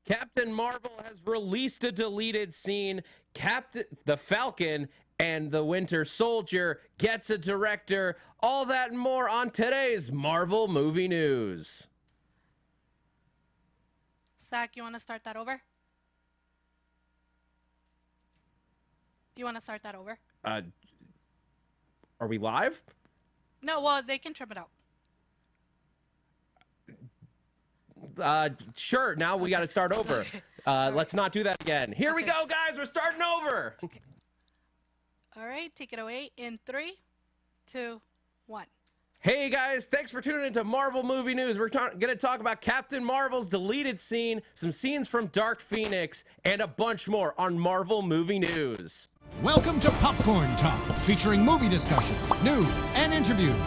Captain Marvel has released a deleted scene. The Falcon and the Winter Soldier gets a director. All that and more on today's Marvel movie news. Zach, you want to start that over? You want to start that over? Are we live? No, well, they can trim it out. Sure. Now we got to start over. Let's not do that again. Here we go, guys. We're starting over. Okay. All right, take it away in 3, 2, 1. Hey guys, thanks for tuning into Marvel Movie News. We're going to talk about Captain Marvel's deleted scene, some scenes from Dark Phoenix, and a bunch more on Marvel Movie News. Welcome to Popcorn Talk, featuring movie discussion, news, and interviews.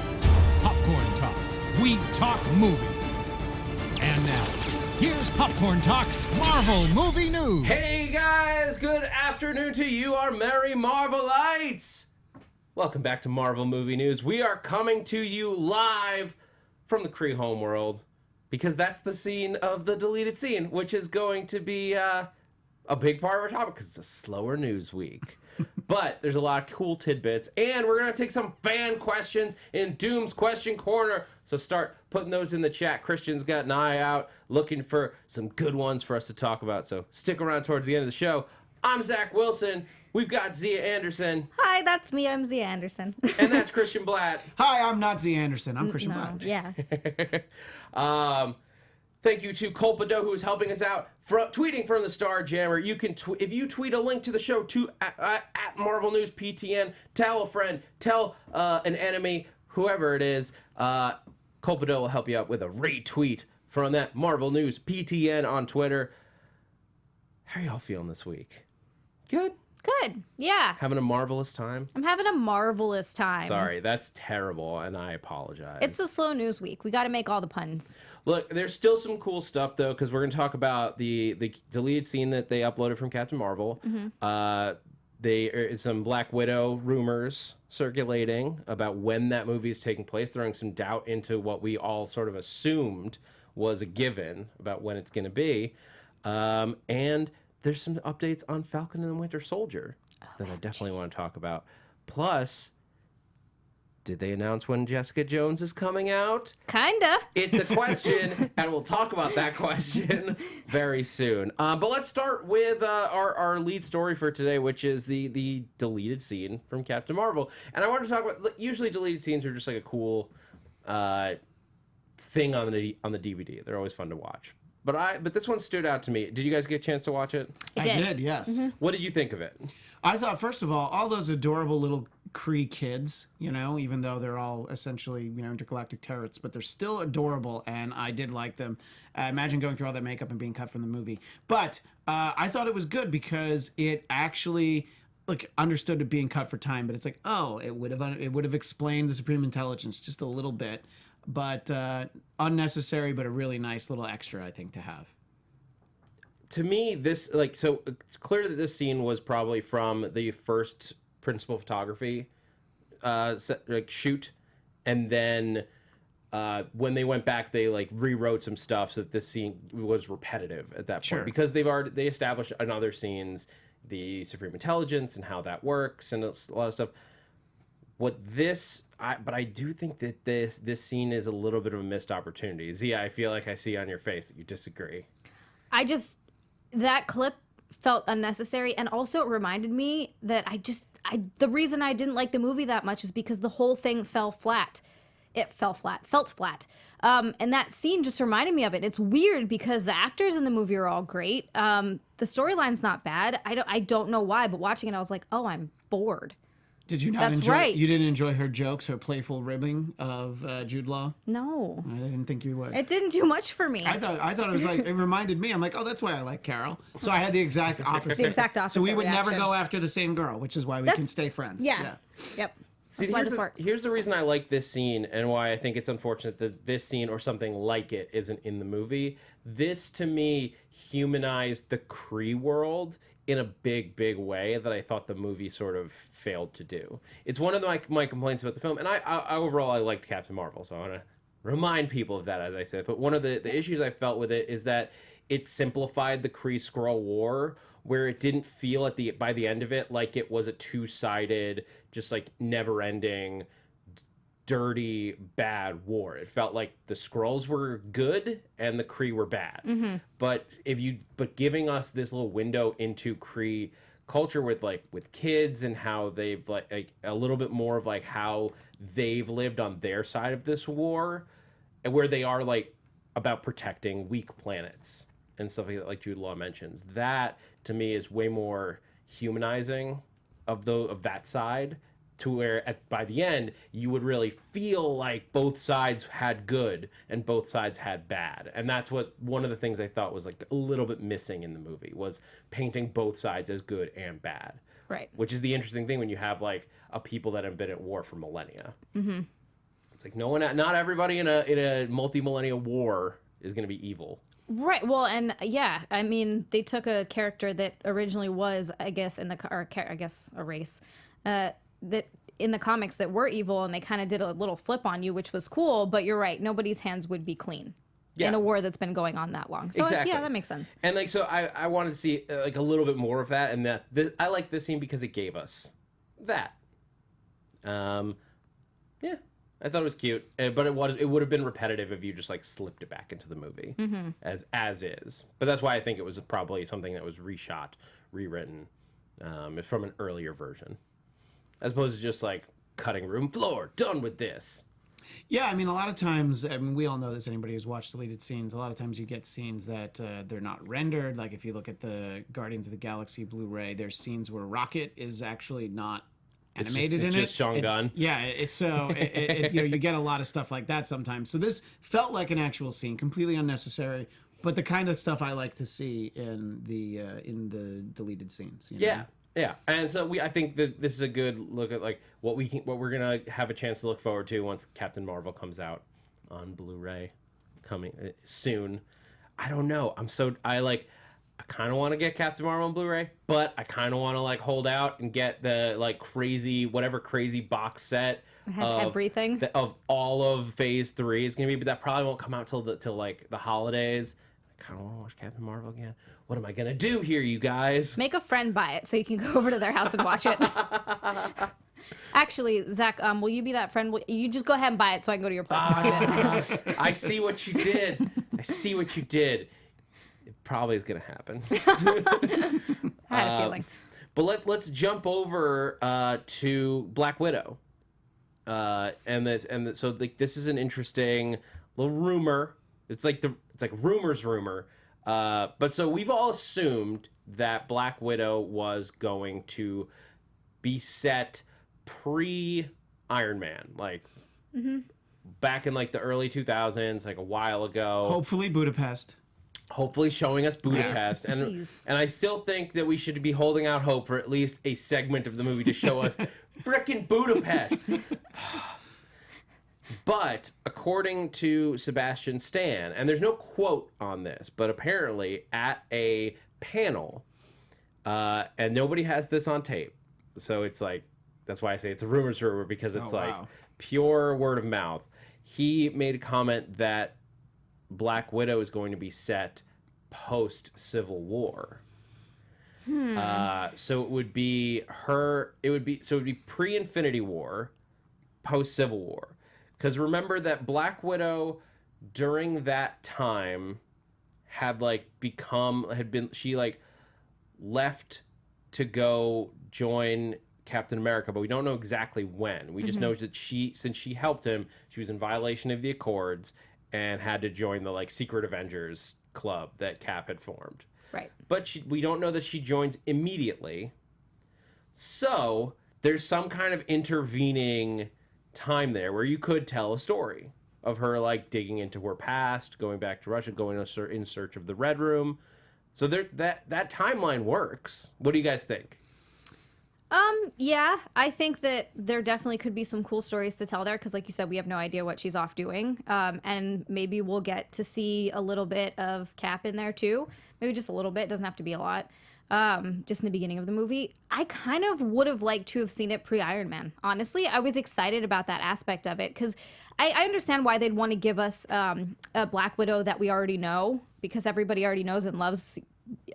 Popcorn Talk. We talk movies. And now, here's Popcorn Talk's Marvel Movie News. Hey guys, good afternoon to you, our merry Marvelites. Welcome back to Marvel Movie News. We are coming to you live from the Kree homeworld because that's the scene of the deleted scene, which is going to be a big part of our topic because it's a slower news week. But there's a lot of cool tidbits, and we're going to take some fan questions in Doom's Question Corner. So start putting those in the chat. Christian's got an eye out looking for some good ones for us to talk about. So stick around towards the end of the show. I'm Zach Wilson. We've got Xia Anderson. Hi, that's me. I'm Xia Anderson. And that's Christian Bladt. Hi, I'm not Xia Anderson. I'm Christian Bladt. Yeah. Thank you to Colpado, who is helping us out, tweeting from the Star Jammer. You can if you tweet a link to the show to at Marvel News PTN, tell a friend, tell an enemy, whoever it is. Colpado will help you out with a retweet from that Marvel News PTN on Twitter. How are y'all feeling this week? Good? Good. Yeah. Having a marvelous time? I'm having a marvelous time. Sorry, that's terrible, and I apologize. It's a slow news week. We got to make all the puns. Look, there's still some cool stuff, though, because we're going to talk about the deleted scene that they uploaded from Captain Marvel. Mm-hmm. There is some Black Widow rumors circulating about when that movie is taking place, throwing some doubt into what we all sort of assumed was a given about when it's going to be. And there's some updates on Falcon and the Winter Soldier that I definitely want to talk about. Plus, did they announce when Jessica Jones is coming out? Kinda. It's a question, and we'll talk about that question very soon. But let's start with our lead story for today, which is the deleted scene from Captain Marvel. And I wanted to talk about, usually deleted scenes are just like a cool thing on the DVD. They're always fun to watch. But this one stood out to me. Did you guys get a chance to watch it? I did, yes. Mm-hmm. What did you think of it? I thought, first of all those adorable little Kree kids, even though they're all essentially, intergalactic terrorists, but they're still adorable, and I did like them. Imagine going through all that makeup and being cut from the movie. But I thought it was good because it actually understood it being cut for time, but it's like, it would have explained the Supreme Intelligence just a little bit. But unnecessary, but a really nice little extra, I think, to have. To me, so it's clear that this scene was probably from the first principal photography shoot, and then when they went back, they rewrote some stuff so that this scene was repetitive at that point because they established in other scenes the Supreme Intelligence and how that works and a lot of stuff. But I do think that this scene is a little bit of a missed opportunity. Zia, I feel like I see on your face that you disagree. That clip felt unnecessary, and also it reminded me that the reason I didn't like the movie that much is because the whole thing felt flat. And that scene just reminded me of it. It's weird because the actors in the movie are all great. The storyline's not bad. I don't know why, but watching it, I was like, oh, I'm bored. Did you not That's enjoy? right. You didn't enjoy her jokes, her playful ribbing of Jude Law? No. I didn't think you would. It didn't do much for me. I thought it was it reminded me. I'm like, oh, that's why I like Carol. So I had the exact opposite. The exact opposite So we would reaction. never go after the same girl, which is why we can stay friends. Yeah. Yep. That's why this works. Here's the reason I like this scene and why I think it's unfortunate that this scene or something like it isn't in the movie. This, to me, humanized the Kree world in a big, big way that I thought the movie sort of failed to do. It's one of my complaints about the film, and I overall I liked Captain Marvel, so I want to remind people of that, as I said. But one of the issues I felt with it is that it simplified the Kree-Skrull War, where it didn't feel by the end of it like it was a two-sided, just like never-ending, dirty, bad war. It felt like the Skrulls were good and the Kree were bad. But giving us this little window into Kree culture with kids and how they've like a little bit more of like how they've lived on their side of this war, and where they are like about protecting weak planets and stuff like Jude Law mentions. That to me is way more humanizing of that side, to where by the end you would really feel like both sides had good and both sides had bad. And that's one of the things I thought was like a little bit missing in the movie, was painting both sides as good and bad. Right. Which is the interesting thing when you have like a people that have been at war for millennia. It's like not everybody in a multi-millennia war is going to be evil. Right. Well, and yeah, I mean, they took a character that originally was, I guess, a race that in the comics that were evil, and they kind of did a little flip on you, which was cool. But you're right, nobody's hands would be clean in a war that's been going on that long. So exactly. Yeah, that makes sense. And like, so I wanted to see like a little bit more of that, and I like this scene because it gave us that. Yeah. I thought it was cute, but it would have been repetitive if you just like slipped it back into the movie as is. But that's why I think it was probably something that was reshot, rewritten from an earlier version, as opposed to just like cutting room floor, done with this. Yeah, I mean, a lot of times, I mean, we all know this, anybody who's watched deleted scenes, a lot of times you get scenes that they're not rendered. Like if you look at the Guardians of the Galaxy Blu-ray, there's scenes where Rocket is actually not animated it's in just Sean Gunn. Yeah, it's so you get a lot of stuff like that sometimes. So this felt like an actual scene, completely unnecessary, but the kind of stuff I like to see in the deleted scenes. You know? Yeah, and so I think that this is a good look at like what we're gonna have a chance to look forward to once Captain Marvel comes out on Blu-ray, coming soon. I don't know. I kind of want to get Captain Marvel on Blu-ray, but I kind of want to like hold out and get the like crazy box set. It has everything of all of Phase 3 is gonna be, but that probably won't come out till like the holidays. I kind of want to watch Captain Marvel again. What am I gonna do here, you guys? Make a friend buy it so you can go over to their house and watch it. Actually, Zach, will you be that friend? You just go ahead and buy it so I can go to your place and watch it. I see what you did. It probably is going to happen. I had a feeling. But let's jump over to Black Widow. So this is an interesting little rumor. It's like rumor. But so we've all assumed that Black Widow was going to be set pre-Iron Man, like back in like the early 2000s, like a while ago. Hopefully showing us Budapest. And I still think that we should be holding out hope for at least a segment of the movie to show us frickin' Budapest. But according to Sebastian Stan, and there's no quote on this, but apparently at a panel, and nobody has this on tape, so it's like, that's why I say it's a rumor, because it's pure word of mouth. He made a comment that Black Widow is going to be set post Civil War. So it would be pre-Infinity War, post Civil War. Because remember that Black Widow during that time she left to go join Captain America, but we don't know exactly when. We just know that since she helped him, she was in violation of the Accords and had to join the Secret Avengers club that Cap had formed. Right. But we don't know that she joins immediately. So there's some kind of intervening time there where you could tell a story of her digging into her past, going back to Russia, going in search of the Red Room. So that timeline works. What do you guys think? Yeah, I think that there definitely could be some cool stories to tell there because, like you said, we have no idea what she's off doing. And maybe we'll get to see a little bit of Cap in there too. Maybe just a little bit. Doesn't have to be a lot. Just in the beginning of the movie. I kind of would have liked to have seen it pre-Iron Man. Honestly, I was excited about that aspect of it because I understand why they'd want to give us a Black Widow that we already know, because everybody already knows and loves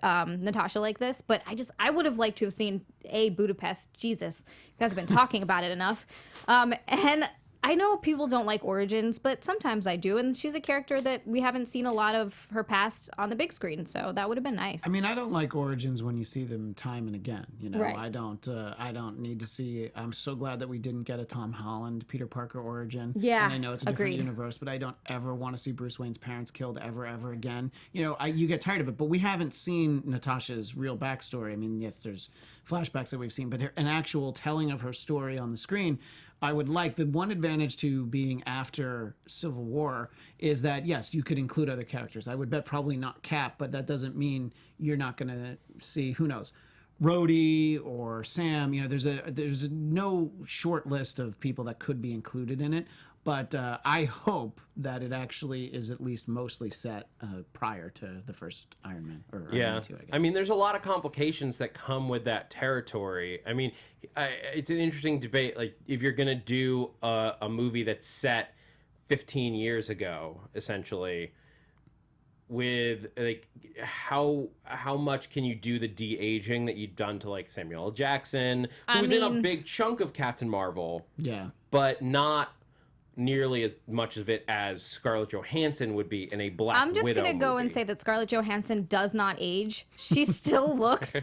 Natasha like this. But I would have liked to have seen Budapest. Jesus, you guys have been talking about it enough. And I know people don't like Origins, but sometimes I do. And she's a character that we haven't seen a lot of her past on the big screen. So that would have been nice. I mean, I don't like Origins when you see them time and again. You know, Right. I don't need to see. I'm so glad that we didn't get a Tom Holland Peter Parker origin. Yeah, and I know it's a different agreed. universe, but I don't ever want to see Bruce Wayne's parents killed ever again. You know, you get tired of it. But we haven't seen Natasha's real backstory. I mean, yes, there's flashbacks that we've seen, but an actual telling of her story on the screen. I would like. The one advantage to being after Civil War is that, yes, you could include other characters. I would bet probably not Cap, but that doesn't mean you're not going to see, who knows, Rhodey or Sam. You know, there's no short list of people that could be included in it. But I hope that it actually is at least mostly set prior to the first Iron Man, or Iron Man 2, I guess. I mean, there's a lot of complications that come with that territory. I mean, it's an interesting debate. Like, if you're going to do a movie that's set 15 years ago, essentially, with like how much can you do the de-aging that you've done to like Samuel L. Jackson, who was in a big chunk of Captain Marvel, Yeah. but not nearly as much of it as Scarlett Johansson would be in a Black Widow I'm just going to go and movie. say that Scarlett Johansson does not age. She still looks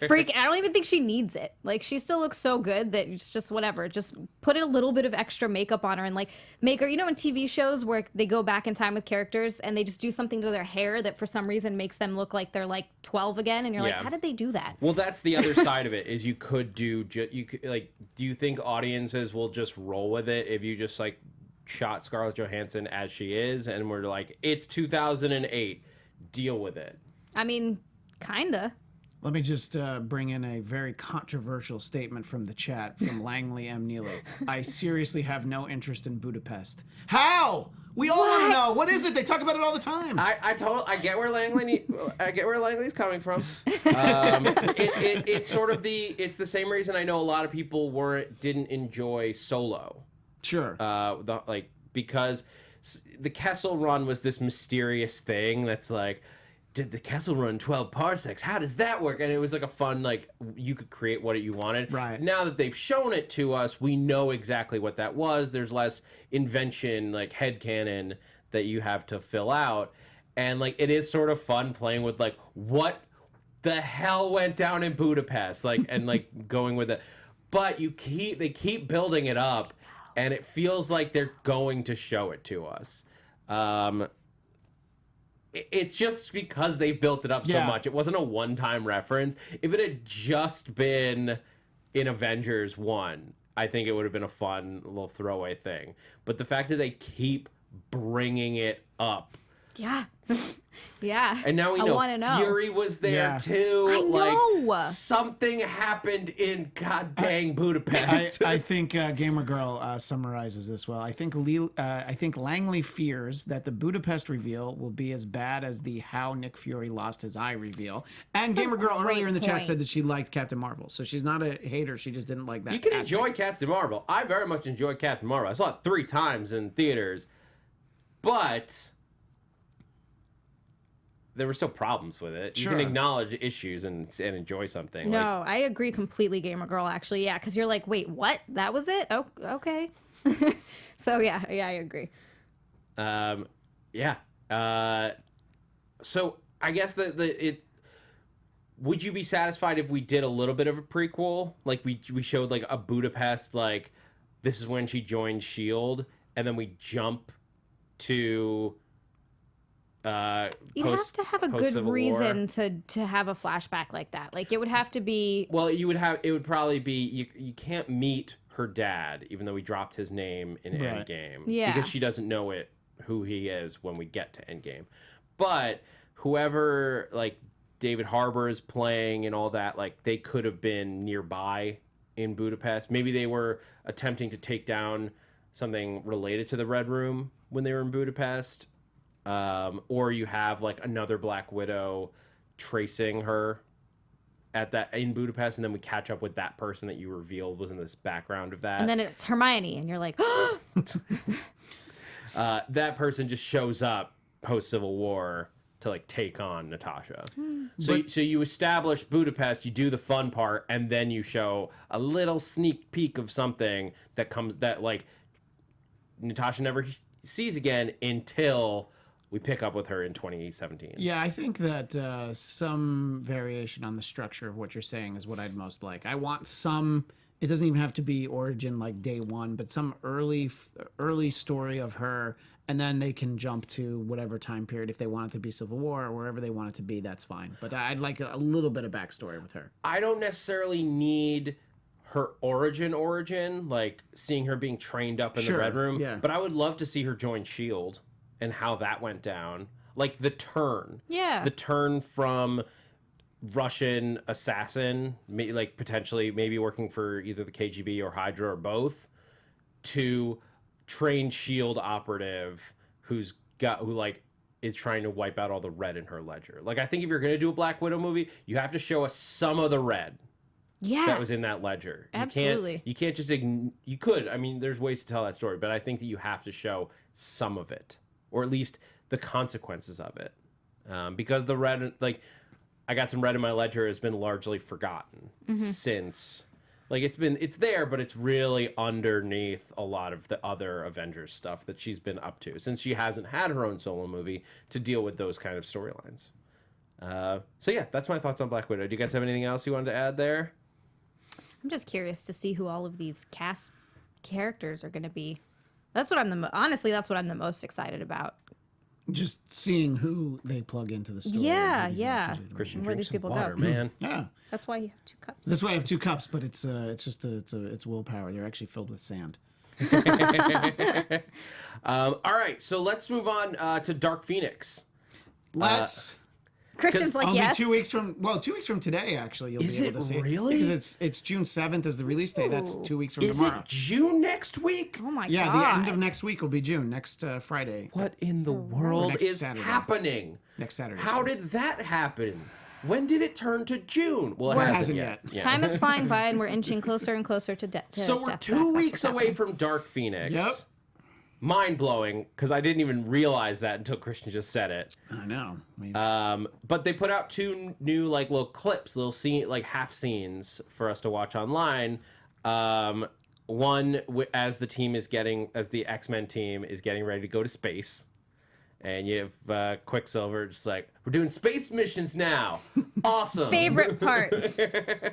freak. I don't even think she needs it. Like, she still looks so good that it's just whatever. Just put a little bit of extra makeup on her and like make her, you know, in TV shows where they go back in time with characters and they just do something to their hair that for some reason makes them look like they're like 12 again. And you're like, Yeah. how did they do that? Well, that's the other side of it. Is you could do you could, like, do you think audiences will just roll with it if you just like shot Scarlett Johansson as she is and we're like, it's 2008, deal with it? I mean, kinda. Let me just bring in a very controversial statement from the chat from Langley M. Neely. I seriously have no interest in Budapest. How? We all want to know. What is it? They talk about it all the time. I get where Langley's coming from. It's sort of it's the same reason I know a lot of people didn't enjoy Solo. Sure. Because the Kessel Run was this mysterious thing that's like, did the Kessel Run 12 parsecs? How does that work? And it was like a fun, like, you could create what you wanted. Right. Now that they've shown it to us, we know exactly what that was. There's less invention, like headcanon, that you have to fill out. And like, it is sort of fun playing with like, what the hell went down in Budapest? Like, and like going with it. But they keep building it up. And it feels like they're going to show it to us. It's just because they built it up so much. It wasn't a one-time reference. If it had just been in Avengers 1, I think it would have been a fun little throwaway thing. But the fact that they keep bringing it up. Yeah. Yeah. And now we I know wanna know. Fury was there Yeah. too. I know. Like, something happened in god dang Budapest. I think Gamer Girl summarizes this well. I think Langley fears that the Budapest reveal will be as bad as the how Nick Fury lost his eye reveal. And Gamer Girl great earlier in the chat point. said that she liked Captain Marvel, so she's not a hater. She just didn't like that. You can aspect. enjoy Captain Marvel. I very much enjoy Captain Marvel. I saw it 3 times in theaters, but there were still problems with it. Sure. You can acknowledge issues and enjoy something. No, I agree completely, Gamer Girl, actually. Yeah, because you're like, wait, what? That was it? Oh, okay. So, yeah, I agree. Yeah. So I guess would you be satisfied if we did a little bit of a prequel? Like we showed like a Budapest, like this is when she joined S.H.I.E.L.D., and then we jump to You'd have to have a good post-Civil War. reason to have a flashback like that. Like, it would have to be... Well, it would probably be, you can't meet her dad, even though we dropped his name in Right. Endgame. Yeah. Because she doesn't know who he is when we get to Endgame. But whoever, like, David Harbour is playing and all that, like, they could have been nearby in Budapest. Maybe they were attempting to take down something related to the Red Room when they were in Budapest. Or you have like another Black Widow tracing her in Budapest, and then we catch up with that person that you revealed was in this background of that. And then it's Hermione, and you're like, that person just shows up post Civil War to like take on Natasha. So you establish Budapest, you do the fun part, and then you show a little sneak peek of something that like Natasha never sees again until we pick up with her in 2017. Yeah, I think that some variation on the structure of what you're saying is what I'd most like. I want some. It doesn't even have to be origin like day one, but some early story of her, and then they can jump to whatever time period if they want it to be Civil War or wherever they want it to be. That's fine. But I'd like a little bit of backstory with her. I don't necessarily need her origin, like seeing her being trained up in the Red Room. Yeah. But I would love to see her join S.H.I.E.L.D. and how that went down. Like the turn. Yeah. The turn from Russian assassin, like potentially maybe working for either the KGB or Hydra or both, to trained S.H.I.E.L.D. operative who like is trying to wipe out all the red in her ledger. Like I think if you're going to do a Black Widow movie, you have to show us some of the red. Yeah. That was in that ledger. Absolutely. You can't just you could. I mean, there's ways to tell that story, but I think that you have to show some of it, or at least the consequences of it, because the red, like, I got some red in my ledger, has been largely forgotten since. Like it's there, but it's really underneath a lot of the other Avengers stuff that she's been up to since she hasn't had her own solo movie to deal with those kind of storylines. So yeah, that's my thoughts on Black Widow. Do you guys have anything else you wanted to add there? I'm just curious to see who all of these cast characters are going to be. That's what honestly, that's what I'm the most excited about. Just seeing who they plug into the story. Yeah, who these yeah. actors are. Christian, Where drink these some people go. water, man. Yeah. That's why you have 2 cups. That's why I have 2 cups, but it's willpower. They're actually filled with sand. All right, so let's move on to Dark Phoenix. Let's. Christian's like, Only yes. 2 weeks from 2 weeks from today, actually, you'll Is be able it to see really? because it's June 7th is the release date. That's 2 weeks from Is tomorrow. it June next week? Oh my Yeah, god. the end of next week will be June, next Friday. What in the world Next is Saturday. happening? Next Saturday. How did that happen? When did it turn to June? Well, it Well, it hasn't hasn't yet. yet. Yeah. Time is flying by, and we're inching closer and closer to death. So we're 2 weeks away from Dark Phoenix. Yep. Mind blowing, because I didn't even realize that until Christian just said it. I know. But they put out 2 new like little clips, little scene, like half scenes for us to watch online. One as the X-Men team is getting ready to go to space, and you have Quicksilver just like, we're doing space missions now. Awesome. Favorite part.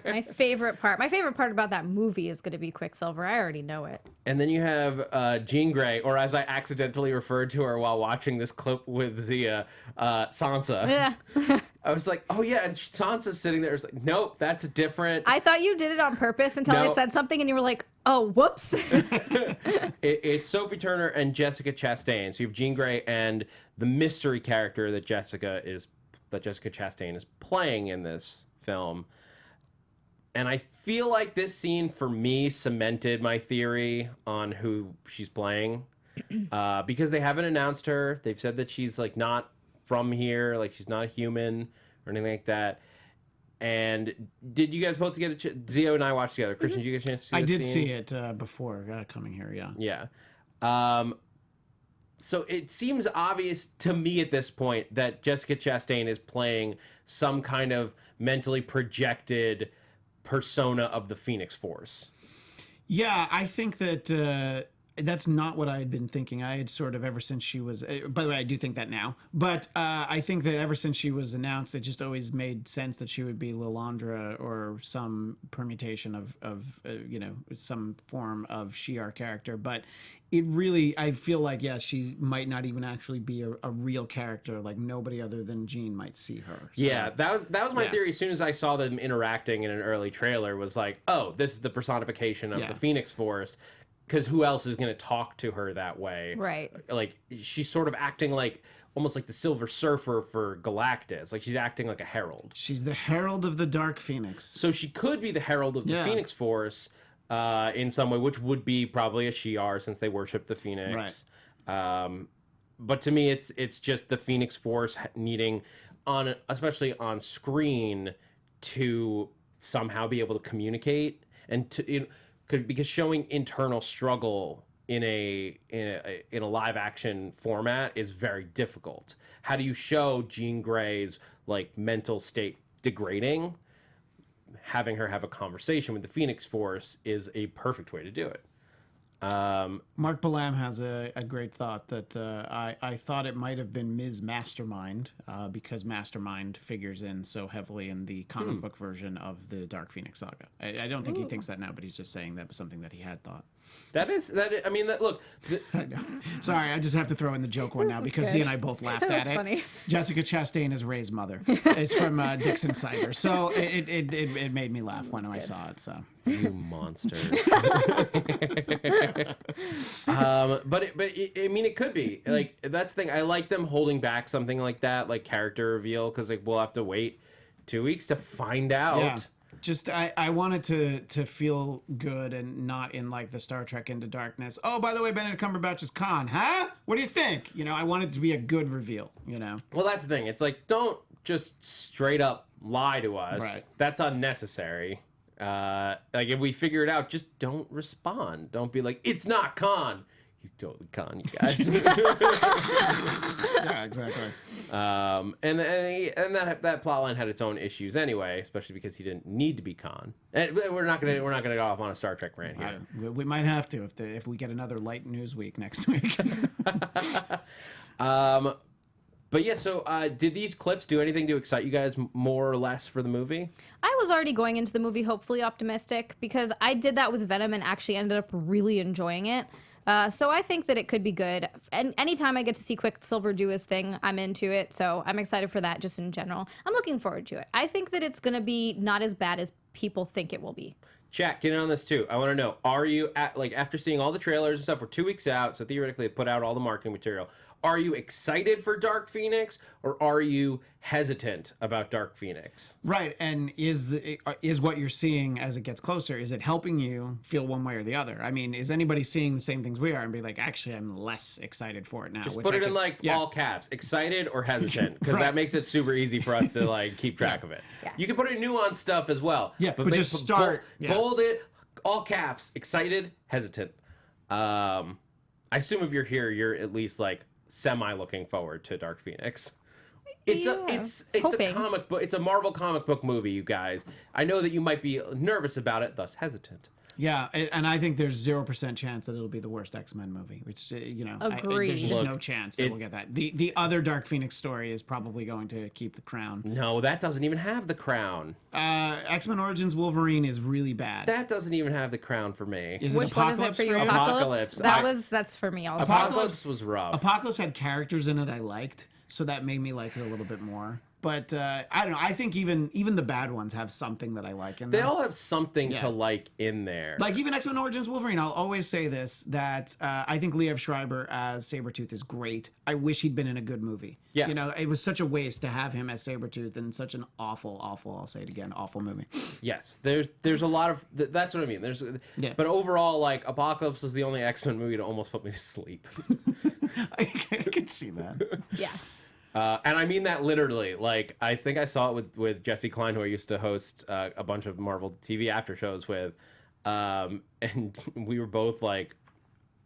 My favorite part. My favorite part about that movie is going to be Quicksilver. I already know it. And then you have Jean Grey, or as I accidentally referred to her while watching this clip with Xia, Sansa. Yeah. I was like, oh yeah, and Sansa's sitting there. It's like, nope, that's different. I thought you did it on purpose until No. I said something, and you were like, oh, whoops. It's Sophie Turner and Jessica Chastain. So you have Jean Grey and the mystery character that Jessica Chastain is playing in this film. And I feel like this scene, for me, cemented my theory on who she's playing. Because they haven't announced her. They've said that she's like not from here, like she's not a human or anything like that. And did you guys both get Zio and I watched together. Christian, did you get a chance to see I this did scene? see it before coming here, yeah. Yeah. So it seems obvious to me at this point that Jessica Chastain is playing some kind of mentally projected persona of the Phoenix Force. Yeah, I think that that's not what I had been thinking. I had sort of ever since she was. By the way, I do think that now, but I think that ever since she was announced, it just always made sense that she would be Lilandra or some permutation of some form of Shi'ar character. But it really, I feel like she might not even actually be a real character. Like nobody other than Jean might see her. So, Yeah, that was my theory. As soon as I saw them interacting in an early trailer, was like, oh, this is the personification of the Phoenix Force. Because who else is going to talk to her that way? Right. Like, she's sort of acting like, almost like the Silver Surfer for Galactus. Like, she's acting like a herald. She's the herald of the Dark Phoenix. So she could be the herald of the Phoenix Force in some way, which would be probably a Shi'ar since they worship the Phoenix. Right. But to me, it's just the Phoenix Force needing, especially on screen, to somehow be able to communicate and to... because showing internal struggle in a live action format is very difficult. How do you show Jean Grey's like mental state degrading? Having her have a conversation with the Phoenix Force is a perfect way to do it. Mark Balam has a great thought that I thought it might have been Ms. Mastermind because Mastermind figures in so heavily in the comic book version of the Dark Phoenix saga. I don't think he thinks that now, but he's just saying that was something that he had thought. I mean, look. Sorry, I just have to throw in the joke one now because he and I both laughed at it. Funny. Jessica Chastain is Ray's mother. It's from Dick's Insider. So it made me laugh when I saw it. So You monsters. I mean, it could be like that's the thing. I like them holding back something like that, like character reveal, because like we'll have to wait 2 weeks to find out. yeah. Just I wanted to feel good and not in like the Star Trek Into Darkness. Oh, by the way, Benedict Cumberbatch is Khan, huh? What do you think? You know, I wanted it to be a good reveal. You know. Well, that's the thing. It's like don't just straight up lie to us. Right. That's unnecessary. Like if we figure it out, just don't respond. Don't be like it's not Khan. He's totally Khan, you guys. Yeah, exactly. And that plotline had its own issues anyway, especially because he didn't need to be Khan. And we're not gonna go off on a Star Trek rant here. We might have to if we get another light news week next week. But yeah, so did these clips do anything to excite you guys more or less for the movie? I was already going into the movie hopefully optimistic because I did that with Venom and actually ended up really enjoying it. So I think that it could be good. And anytime I get to see Quicksilver do his thing, I'm into it. So I'm excited for that just in general. I'm looking forward to it. I think that it's going to be not as bad as people think it will be. Chat, get in on this too. I want to know, are you, after seeing all the trailers and stuff, we're 2 weeks out, so theoretically they put out all the marketing material. Are you excited for Dark Phoenix, or are you hesitant about Dark Phoenix? Right, and is what you're seeing as it gets closer, is it helping you feel one way or the other? I mean, is anybody seeing the same things we are and be like, actually, I'm less excited for it now? Just put it in all caps, excited or hesitant, because that makes it super easy for us to like keep track of it. Yeah. You can put in nuanced stuff as well. Yeah, but just start. Bold it, all caps, excited, hesitant. I assume if you're here, you're at least like semi looking forward to Dark Phoenix. It's a comic book. It's a Marvel comic book movie, you guys. I know that you might be nervous about it, thus hesitant. Yeah, and I think there's 0% chance that it'll be the worst X-Men movie. Which Agreed. There's just no chance that we'll get that. The other Dark Phoenix story is probably going to keep the crown. No, that doesn't even have the crown. X-Men Origins Wolverine is really bad. That doesn't even have the crown for me. Is Which it one is it Apocalypse for you? you? Apocalypse. That's for me also. Apocalypse was rough. Apocalypse had characters in it I liked, so that made me like it a little bit more. But I don't know. I think even the bad ones have something that I like in them. They all have something to like in there. Like even X-Men Origins Wolverine, I'll always say this, that I think Liev Schreiber as Sabretooth is great. I wish he'd been in a good movie. Yeah. You know, it was such a waste to have him as Sabretooth in such an awful, I'll say it again, awful movie. Yes, there's a lot of that's what I mean. But overall, like Apocalypse was the only X-Men movie to almost put me to sleep. I could see that. Yeah. And I mean that literally. Like, I think I saw it with Jesse Klein, who I used to host a bunch of Marvel TV after shows with. And we were both like,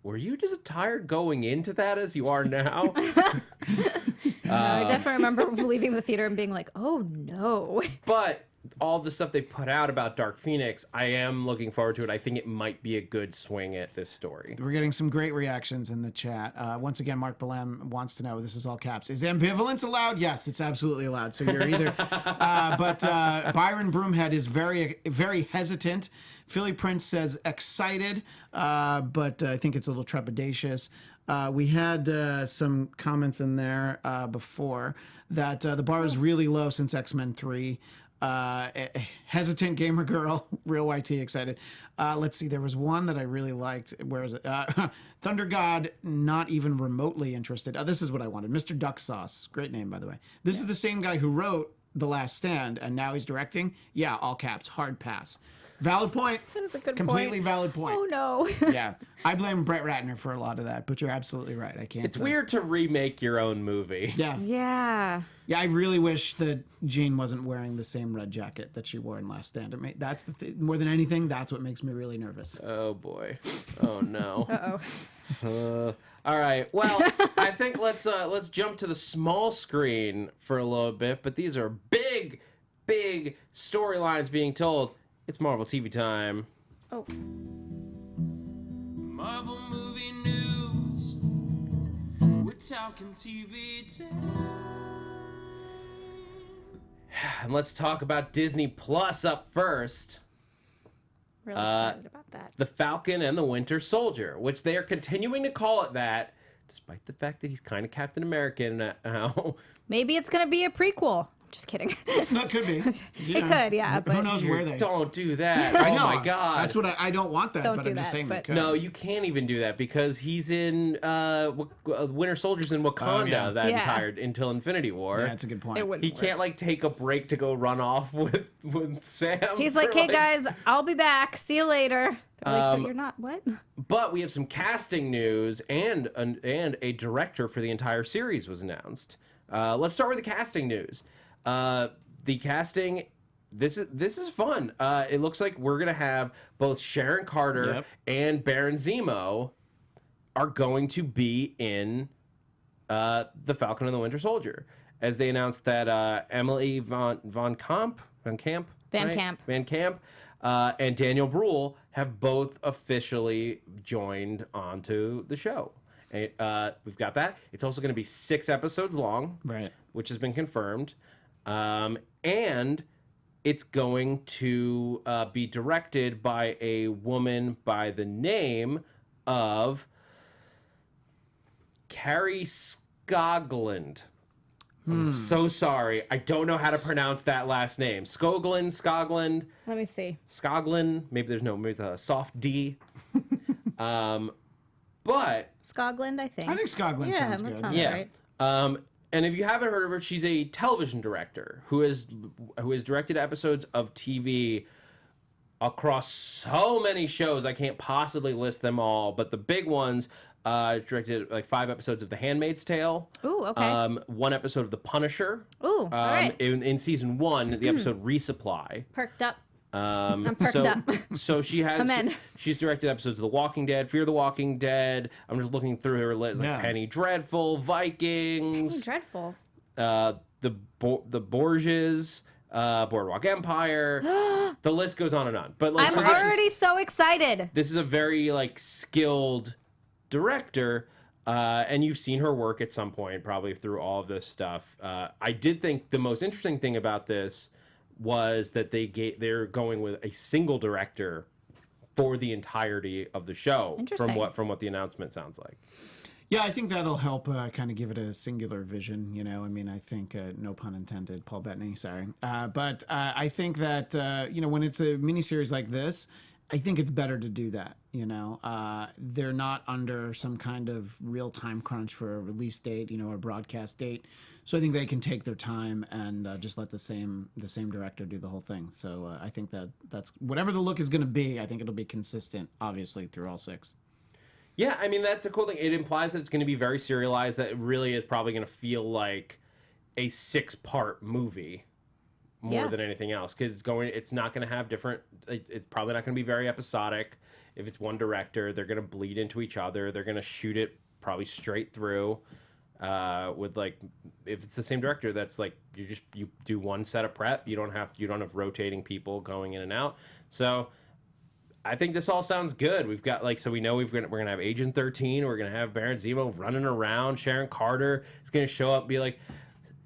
were you just tired going into that as you are now? I definitely remember leaving the theater and being like, oh no. But all the stuff they put out about Dark Phoenix, I am looking forward to it. I think it might be a good swing at this story. We're getting some great reactions in the chat. Once again, Mark Balam wants to know, this is all caps, is ambivalence allowed? Yes, it's absolutely allowed. So you're either... but Byron Broomhead is very, very hesitant. Philly Prince says excited, but I think it's a little trepidatious. We had some comments in there before that the bar is really low since X-Men 3. Hesitant gamer girl, real YT excited. Let's see, there was one that I really liked. Where is it? Thunder God, not even remotely interested. This is what I wanted. Mr. Duck Sauce, great name by the way. This is the same guy who wrote The Last Stand, and now he's directing. Yeah, all caps, hard pass. Valid point. That is a good Completely point. valid point. Oh no. Yeah, I blame Brett Ratner for a lot of that, but you're absolutely right. I can't. It's weird to remake your own movie. Yeah, Yeah. yeah. I really wish that Jean wasn't wearing the same red jacket that she wore in Last Stand. That's the more than anything. That's what makes me really nervous. Oh boy. Oh no. Uh-oh. All right. Well, I think let's jump to the small screen for a little bit. But these are big storylines being told. It's Marvel TV time. Oh. Marvel movie news. We're talking TV time. And let's talk about Disney Plus up first. Really excited about that. The Falcon and the Winter Soldier, which they are continuing to call it that, despite the fact that he's kind of Captain American now. Maybe it's gonna be a prequel. Just kidding. No, it could be. It could, yeah. But Who knows where they? Don't do that. I Oh know. my god. That's what I don't want that. Don't but do I'm just that, saying but- they could. No, you can't even do that because he's in Winter Soldier's in Wakanda yeah. that Yeah. entire until Infinity War. Yeah, that's a good point. it wouldn't He work. can't like take a break to go run off with Sam. He's for, like, hey guys, I'll be back. See you later. They're like, but you're not. What? But we have some casting news and a director for the entire series was announced. Let's start with the casting news. The casting, this is fun. It looks like we're gonna have both Sharon Carter Yep. and Baron Zemo are going to be in the Falcon and the Winter Soldier, as they announced that Emily Van Camp and Daniel Bruhl have both officially joined onto the show. And, we've got that. It's also going to be 6 episodes long, Right. which has been confirmed. And it's going to be directed by a woman by the name of Carrie Skoglund. I'm so sorry. I don't know how to pronounce that last name. Skoglund. Let me see. Skoglund. Maybe it's a soft D. But Skoglund, I think. I think Skoglund yeah, sounds that good. sounds yeah. right. And if you haven't heard of her, she's a television director who has directed episodes of TV across so many shows. I can't possibly list them all, but the big ones, directed like 5 episodes of The Handmaid's Tale. Ooh, okay. 1 episode of The Punisher. Ooh, all right. In season 1, the episode Resupply. Perked up. I'm perked up. So she has. I'm in. She's directed episodes of The Walking Dead, Fear the Walking Dead. I'm just looking through her list, like Yeah. Penny Dreadful, Vikings, Dreadful. the Borgias, Boardwalk Empire. The list goes on and on. But like, I'm so this is- already so excited. this is a very like skilled director, and you've seen her work at some point, probably through all of this stuff. I did think the most interesting thing about this was that they're going with a single director for the entirety of the show. Interesting. From what the announcement sounds like. Yeah, I think that'll help kind of give it a singular vision. You know, I mean, I think, no pun intended, Paul Bettany, sorry. But I think that, when it's a miniseries like this, I think it's better to do that. You know, they're not under some kind of real time crunch for a release date, or broadcast date. So I think they can take their time and just let the same director do the whole thing. So I think that's whatever the look is going to be. I think it'll be consistent, obviously, through all 6. Yeah, I mean, that's a cool thing. It implies that it's going to be very serialized, that it really is probably going to feel like a 6-part movie more Yeah. than anything else. Because it's not going to have different, it's probably not going to be very episodic. If it's one director, they're going to bleed into each other. They're going to shoot it probably straight through with like, if it's the same director, that's like, you do one set of prep. You don't have rotating people going in and out. So I think this all sounds good. We've got like, so we know we're gonna have Agent 13. We're gonna have Baron Zemo running around. Sharon Carter is gonna show up and be like,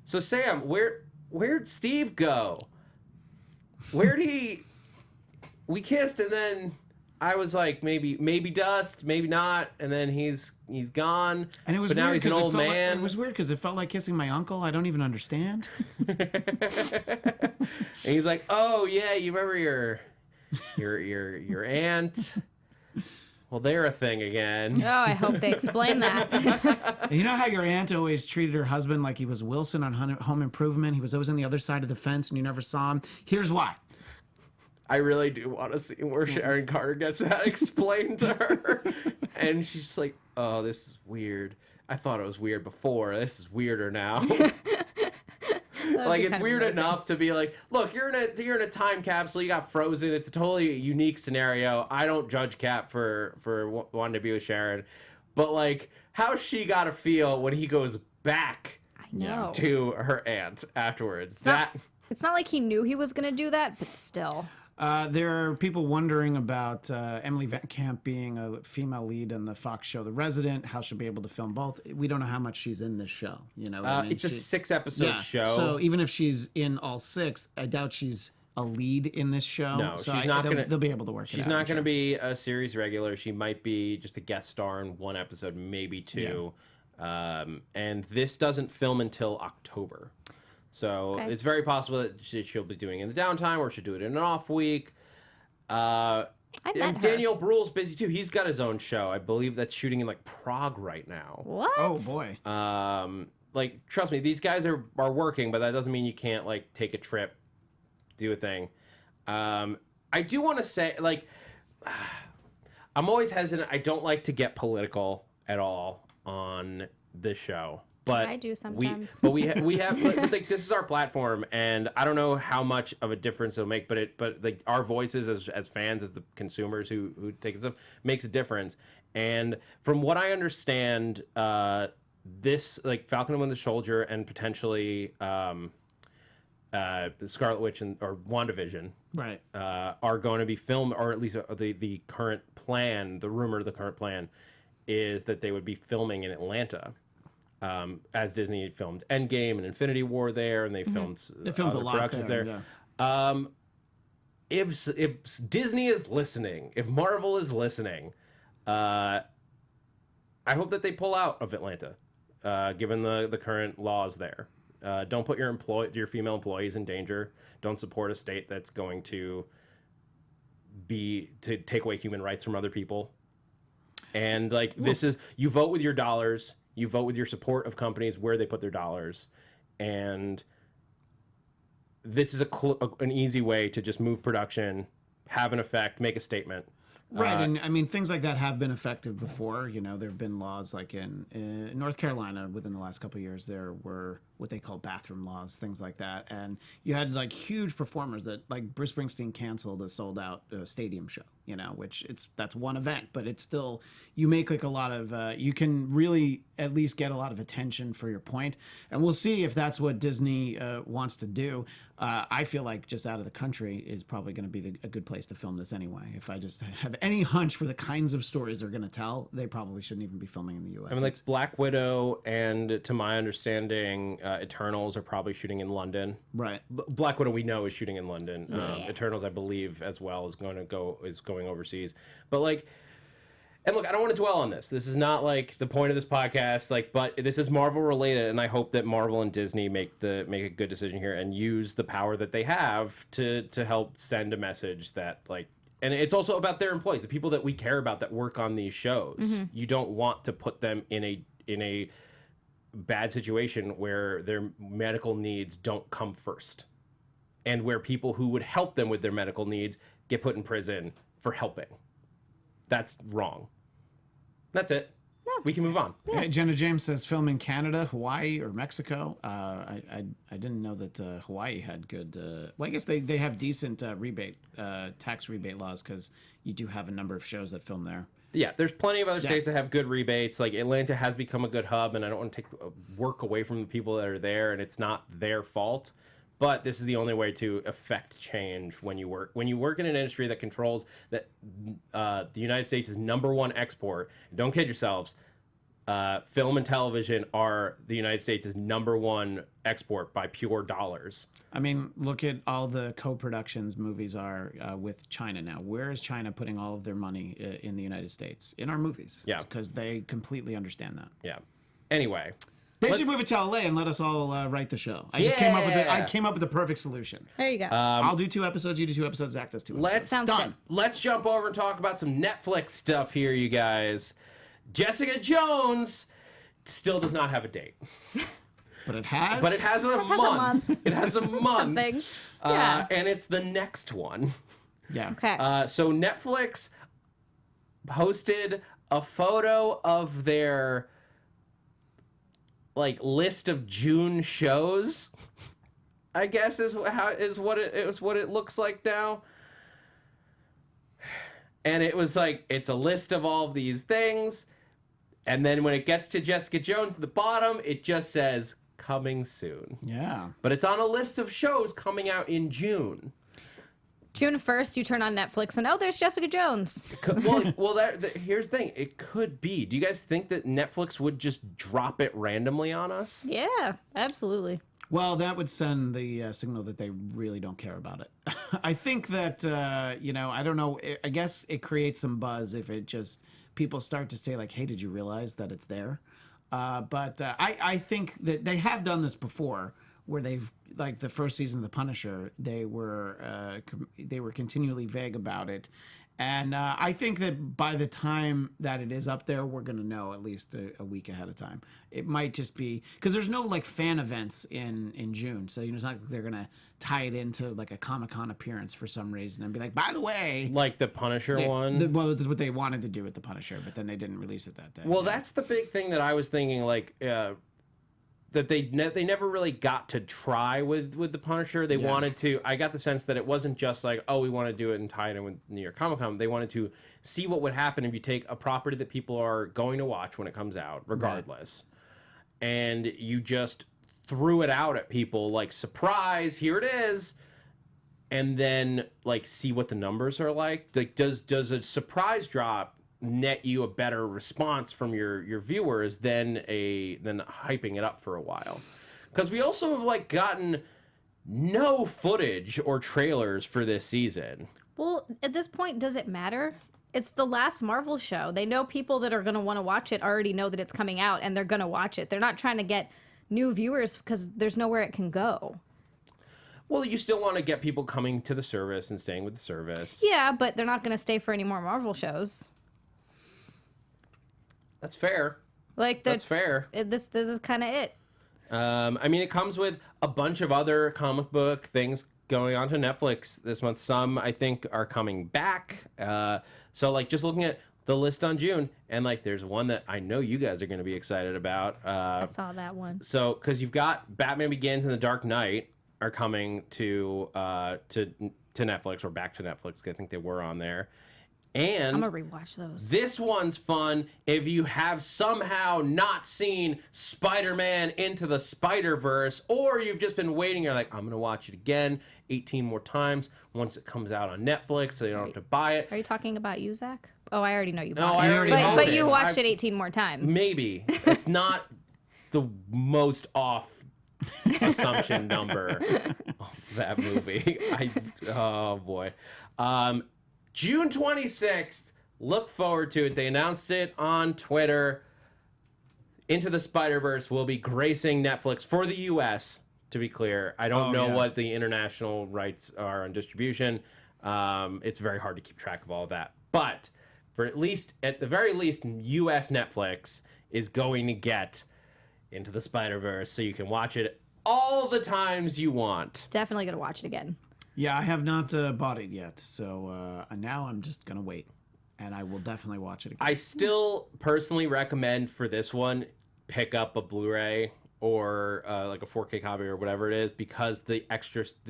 "So Sam, where'd Steve go? Where'd he? We kissed and then I was like, maybe dust, maybe not, and then he's gone. And it was but now weird he's an 'cause old man. it was weird because it felt like kissing my uncle. I don't even understand. And he's like, oh yeah, you remember your aunt? Well, they're a thing again. Oh, I hope they explain that. You know how your aunt always treated her husband like he was Wilson on Home Improvement? He was always on the other side of the fence and you never saw him. Here's why. I really do want to see where Sharon Carter gets that explained to her. And she's just like, oh, this is weird. I thought it was weird before. This is weirder now. Like, it's weird enough to be like, look, you're in a time capsule. You got frozen. It's a totally unique scenario. I don't judge Cap for wanting to be with Sharon, but like, how's she got to feel when he goes back know. to her aunt afterwards? It's not like he knew he was gonna do that, but still. There are people wondering about Emily Van Camp being a female lead in the Fox show The Resident, how she'll be able to film both. We don't know how much she's in this show. You know, it's a 6-episode show. So even if she's in all 6, I doubt she's a lead in this show. No, so she's not gonna. They'll be able to work it out. She's not gonna be a series regular. She might be just a guest star in 1 episode, maybe 2. Yeah. And this doesn't film until October. So it's very possible that she'll be doing it in the downtime, or she'll do it in an off week. Daniel Bruhl's busy too. He's got his own show. I believe that's shooting in like Prague right now. What? Oh boy. Like, trust me, these guys are working, but that doesn't mean you can't like take a trip, do a thing. I do want to say, like, I'm always hesitant. I don't like to get political at all on this show. But I do sometimes. we have like, this is our platform, and I don't know how much of a difference it'll make, but like our voices as fans, as the consumers who take this up, makes a difference. And from what I understand, this, like, Falcon and Winter Soldier and potentially Scarlet Witch or WandaVision, right, are going to be filmed, or at least the current plan, the current plan is that they would be filming in Atlanta. As Disney filmed Endgame and Infinity War there, and they filmed a lot productions there. Yeah. If Disney is listening, if Marvel is listening, I hope that they pull out of Atlanta, given the current laws there. Don't put your female employees in danger. Don't support a state that's going to take away human rights from other people. And like, this is, you vote with your dollars. You vote with your support of companies where they put their dollars, and this is an easy way to just move production, have an effect, make a statement. Right, and I mean, things like that have been effective before. You know, there have been laws like in North Carolina within the last couple of years. There were what they call bathroom laws, things like that. And you had like huge performers that, like Bruce Springsteen canceled a sold out stadium show, you know, which that's one event, but it's still, you make like a lot of, you can really at least get a lot of attention for your point. And we'll see if that's what Disney wants to do. I feel like just out of the country is probably going to be a good place to film this anyway. If I just have any hunch for the kinds of stories they're going to tell, they probably shouldn't even be filming in the U.S. I mean, like Black Widow and, to my understanding, Eternals are probably shooting in London. Right. Black Widow, we know, is shooting in London. Eternals, I believe, as well, is going overseas. But like, and look, I don't want to dwell on this. This is not like the point of this podcast. Like, but this is Marvel related, and I hope that Marvel and Disney make a good decision here and use the power that they have to help send a message that, like, and it's also about their employees, the people that we care about that work on these shows. Mm-hmm. You don't want to put them in a bad situation where their medical needs don't come first, and where people who would help them with their medical needs get put in prison for helping. That's wrong. That's it. Yeah. We can move on. Yeah. Jenna James says film in Canada, Hawaii, or Mexico. I didn't know that Hawaii had good. Well, I guess they have decent tax rebate laws, because you do have a number of shows that film there. Yeah, there's plenty of other states that have good rebates. Like, Atlanta has become a good hub, and I don't want to take work away from the people that are there, and it's not their fault. But this is the only way to affect change when you work in an industry that controls that the United States is #1 export. Don't kid yourselves. Film and television are the United States' #1 export by pure dollars. I mean, look at all the co-productions movies are with China now. Where is China putting all of their money in the United States? In our movies. Yeah. Because they completely understand that. Yeah. Anyway. They should move it to LA and let us all write the show. I came up with the perfect solution. There you go. I'll do 2 episodes, you do 2 episodes, Zach does 2 episodes. Sounds Done. good. Let's jump over and talk about some Netflix stuff here, you guys. Jessica Jones still does not have a date. But it has. But it has a month. It has a month. Something. Yeah. And it's the next one. Yeah. Okay. So Netflix posted a photo of their list of June shows. I guess is what it looks like now. And it was it's a list of all of these things. And then when it gets to Jessica Jones at the bottom, it just says coming soon. Yeah. But it's on a list of shows coming out in June. June 1st, you turn on Netflix and there's Jessica Jones. Here's the thing. It could be. Do you guys think that Netflix would just drop it randomly on us? Yeah, absolutely. Well, that would send the signal that they really don't care about it. I think that, I don't know. I guess it creates some buzz if it just people start to say hey, did you realize that it's there? But I think that they have done this before where they've the first season of The Punisher, they were continually vague about it. And I think that by the time that it is up there, we're going to know at least a week ahead of time. It might just be because there's no fan events in June. So it's not like they're going to tie it into a Comic-Con appearance for some reason and be by the way. The Punisher one? Well, that's what they wanted to do with The Punisher, but then they didn't release it that day. Well, that's the big thing that I was thinking, that they never really got to try with the Punisher. They wanted to. I got the sense that it wasn't just we want to do it and tie it in with New York Comic Con. They wanted to see what would happen if you take a property that people are going to watch when it comes out, regardless, and you just threw it out at people surprise, here it is, and then see what the numbers are like. Does a surprise drop net you a better response from your viewers than hyping it up for a while? Because we also have gotten no footage or trailers for this season. Well, at this point, does it matter? It's the last Marvel show. They know people that are going to want to watch it already know that it's coming out and they're going to watch it. They're not trying to get new viewers because there's nowhere it can go. Well, you still want to get people coming to the service and staying with the service. Yeah, but they're not going to stay for any more Marvel shows. That's fair. That's fair. This is kind of it. It comes with a bunch of other comic book things going on to Netflix this month. Some, I think, are coming back. So, just looking at the list on June, and, there's one that I know you guys are going to be excited about. I saw that one. So, because you've got Batman Begins and The Dark Knight are coming to Netflix, or back to Netflix. I think they were on there. And I'm gonna rewatch those. This one's fun if you have somehow not seen Spider-Man Into the Spider-Verse, or you've just been waiting. You're I'm gonna watch it again 18 more times once it comes out on Netflix, so you don't have to buy it. Are you talking about you, Zach? Oh, I already know you. No, I already know but you watched it 18 more times. Maybe it's not the most off assumption number of that movie. Oh boy. June 26th, look forward to it. They announced it on Twitter. Into the Spider-Verse will be gracing Netflix for the U.S., to be clear. I don't know what the international rights are on distribution. It's very hard to keep track of all of that. But at the very least, U.S. Netflix is going to get Into the Spider-Verse so you can watch it all the times you want. Definitely gonna watch it again. Yeah, I have not bought it yet, so now I'm just going to wait, and I will definitely watch it again. I still personally recommend for this one, pick up a Blu-ray or a 4K copy or whatever it is, because the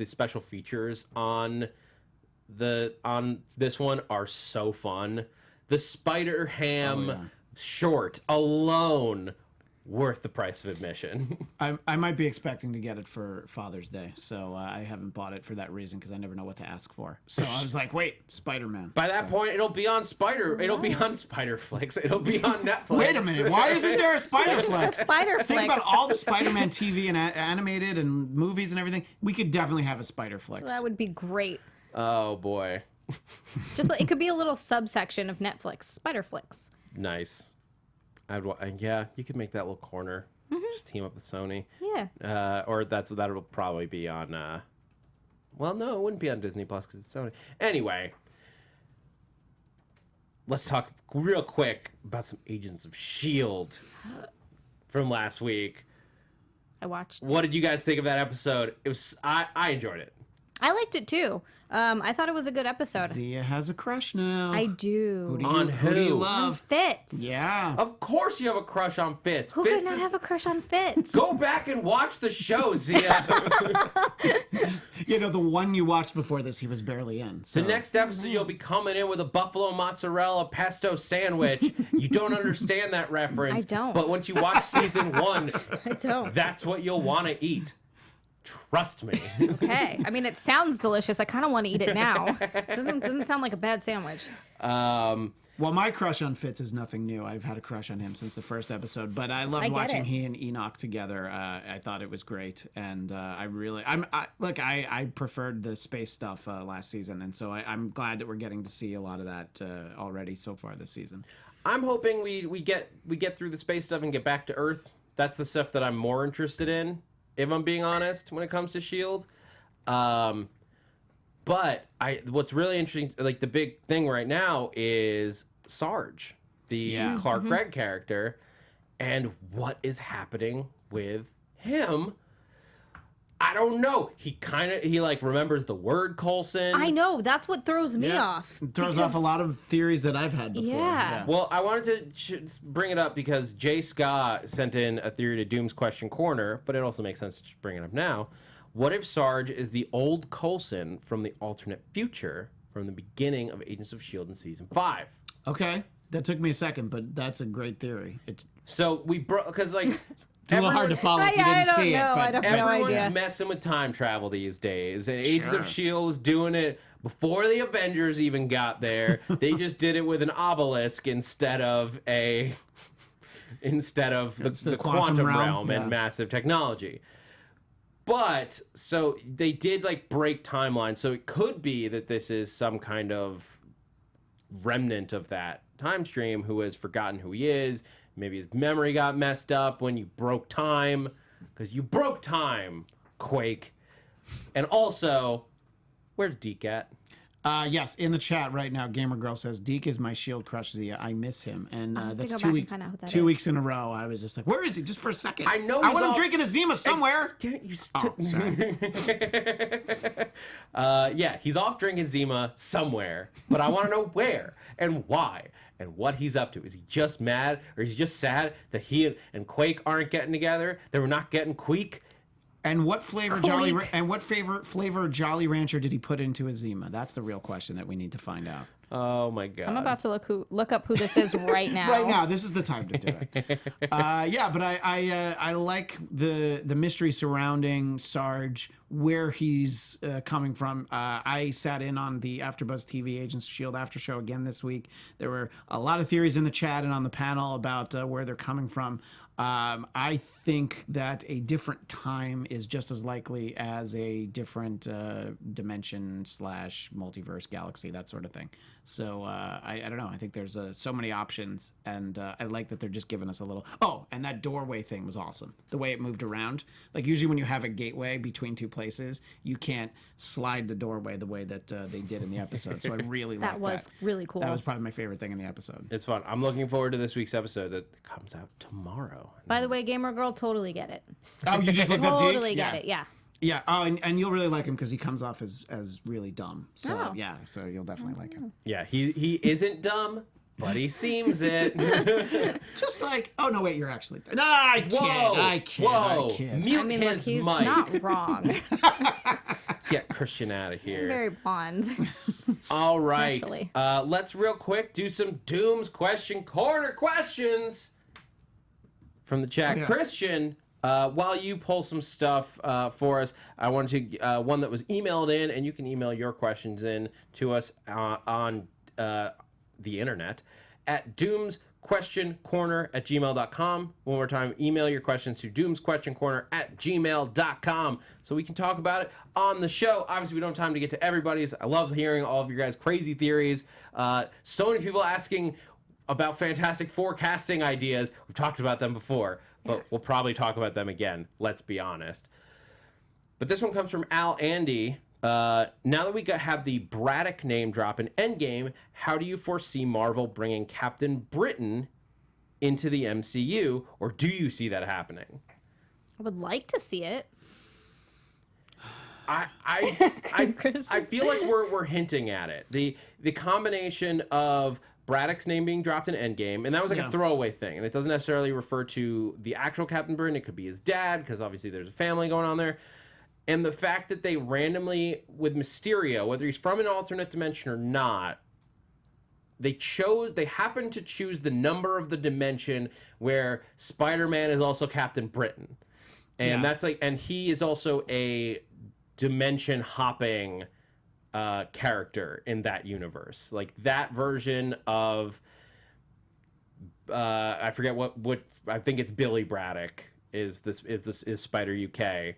special features on this one are so fun. The Spider-Ham short alone worth the price of admission. I might be expecting to get it for Father's Day, so I haven't bought it for that reason because I never know what to ask for. So I was wait, Spider-Man. By that point, it'll be on Spider-Flix. It'll be on Netflix. Wait a minute, why isn't there a Spider-Flix? Spider-Flix. Think about all the Spider-Man TV and animated and movies and everything. We could definitely have a Spider-Flix. That would be great. Oh boy. Just it could be a little subsection of Netflix, Spider-Flix. Nice. Yeah, you could make that little corner. Just team up with Sony. Yeah. Or that'll probably be on. Well, no, it wouldn't be on Disney Plus because it's Sony. Anyway, let's talk real quick about some Agents of S.H.I.E.L.D. from last week. I watched. What did you guys think of that episode? It was I enjoyed it. I liked it too. I thought it was a good episode. Zia has a crush now. I do. Who do you On love? Fitz. Yeah. Of course you have a crush on Fitz. Who Fitz could not have a crush on Fitz? Go back and watch the show, Zia. You know, the one you watched before this, he was barely in. So. The next episode, you'll be coming in with a buffalo mozzarella pesto sandwich. You don't understand that reference. I don't. But once you watch season 1, I don't. that's what you'll want to eat. Trust me. Okay. I mean, it sounds delicious. I kind of want to eat it now. Doesn't sound like a bad sandwich. Well, my crush on Fitz is nothing new. I've had a crush on him since the first episode, but I loved watching he and Enoch together. I thought it was great, and I preferred the space stuff last season, and so I'm glad that we're getting to see a lot of that already so far this season. I'm hoping we get through the space stuff and get back to Earth. That's the stuff that I'm more interested in, if I'm being honest, when it comes to S.H.I.E.L.D. But what's really interesting, like the big thing right now is Sarge, the Clark Gregg character, and what is happening with him. I don't know. He remembers the word Coulson. I know. That's what throws me off. It throws off a lot of theories that I've had before. Yeah. Well, I wanted to bring it up because Jay Scott sent in a theory to Doom's Question Corner, but it also makes sense to just bring it up now. What if Sarge is the old Coulson from the alternate future from the beginning of Agents of S.H.I.E.L.D. in Season 5? Okay. That took me a second, but that's a great theory. So we because like it's a little hard to follow if you didn't see it. But I don't know. everyone's idea. messing with time travel these days. And Agents of Sure. S.H.I.E.L.D. was doing it before the Avengers even got there. They just did it with an obelisk instead of the quantum realm and massive technology. But so they did like break timelines. So it could be that this is some kind of remnant of that time stream who has forgotten who he is. Maybe his memory got messed up when you broke time, because you broke time, Quake. And also, where's Deke at? Yes, in the chat right now, Gamer Girl says, Deke is my S.H.I.E.L.D. crush, Zia. I miss him. And that's 2 weeks. Two weeks in a row. I was just like, where is he? Just for a second. I know I he's want him all- drinking a Zima somewhere. Damn you! Sorry. Yeah, he's off drinking Zima somewhere, but I want to know where and why and what he's up to. Is he just mad, or is he just sad that he and Quake aren't getting together? They were not getting Queek. And what flavor flavor Jolly Rancher did he put into his Zima? That's the real question that we need to find out. Oh my god! I'm about to look up who this is right now. Right now, this is the time to do it. But I like the mystery surrounding Sarge, where he's coming from. I sat in on the AfterBuzz TV Agents of S.H.I.E.L.D. after show again this week. There were a lot of theories in the chat and on the panel about where they're coming from. I think that a different time is just as likely as a different dimension / multiverse galaxy, that sort of thing. So I don't know. I think there's so many options, and I like that they're just giving us a little. Oh, and that doorway thing was awesome. The way it moved around. Like usually when you have a gateway between two places, you can't slide the doorway the way that they did in the episode. So I really liked that. That was really cool. That was probably my favorite thing in the episode. It's fun. I'm looking forward to this week's episode that comes out tomorrow. By the way, Gamer Girl, totally get it. Oh, you just looked up Deke? Totally get it. Yeah. Yeah. Oh, and you'll really like him because he comes off as really dumb. So Oh. yeah. So you'll definitely like him. Yeah, he isn't dumb, but he seems it. Just like, oh no, wait, you're actually. No, I kid. I kid. Whoa! I kid. Mute I mean, his look, he's mic. not wrong. Get Christian out of here. Very blonde. All right. Naturally. Let's real quick do some Doom's Question Corner questions from the chat. Oh, yeah. Christian, while you pull some stuff for us, I wanted to one that was emailed in, and you can email your questions in to us on the internet at doomsquestioncorner@gmail.com. One more time, email your questions to doomsquestioncorner@gmail.com so we can talk about it on the show. Obviously, we don't have time to get to everybody's. I love hearing all of your guys' crazy theories. So many people asking about Fantastic Four casting ideas. We've talked about them before. but we'll probably talk about them again. Let's be honest. But this one comes from Al Andy. Now that we have the Braddock name drop in Endgame, how do you foresee Marvel bringing Captain Britain into the MCU, or do you see that happening? I would like to see it. I feel like we're hinting at it. The combination of Braddock's name being dropped in Endgame, and that was like a throwaway thing, and it doesn't necessarily refer to the actual Captain Britain. It could be his dad, because obviously there's a family going on there. And the fact that they randomly, with Mysterio, whether he's from an alternate dimension or not, they happened to choose the number of the dimension where Spider-Man is also Captain Britain. And that's like, and he is also a dimension hopping character in that universe. Like that version of I forget what I think it's Billy Braddock is Spider UK,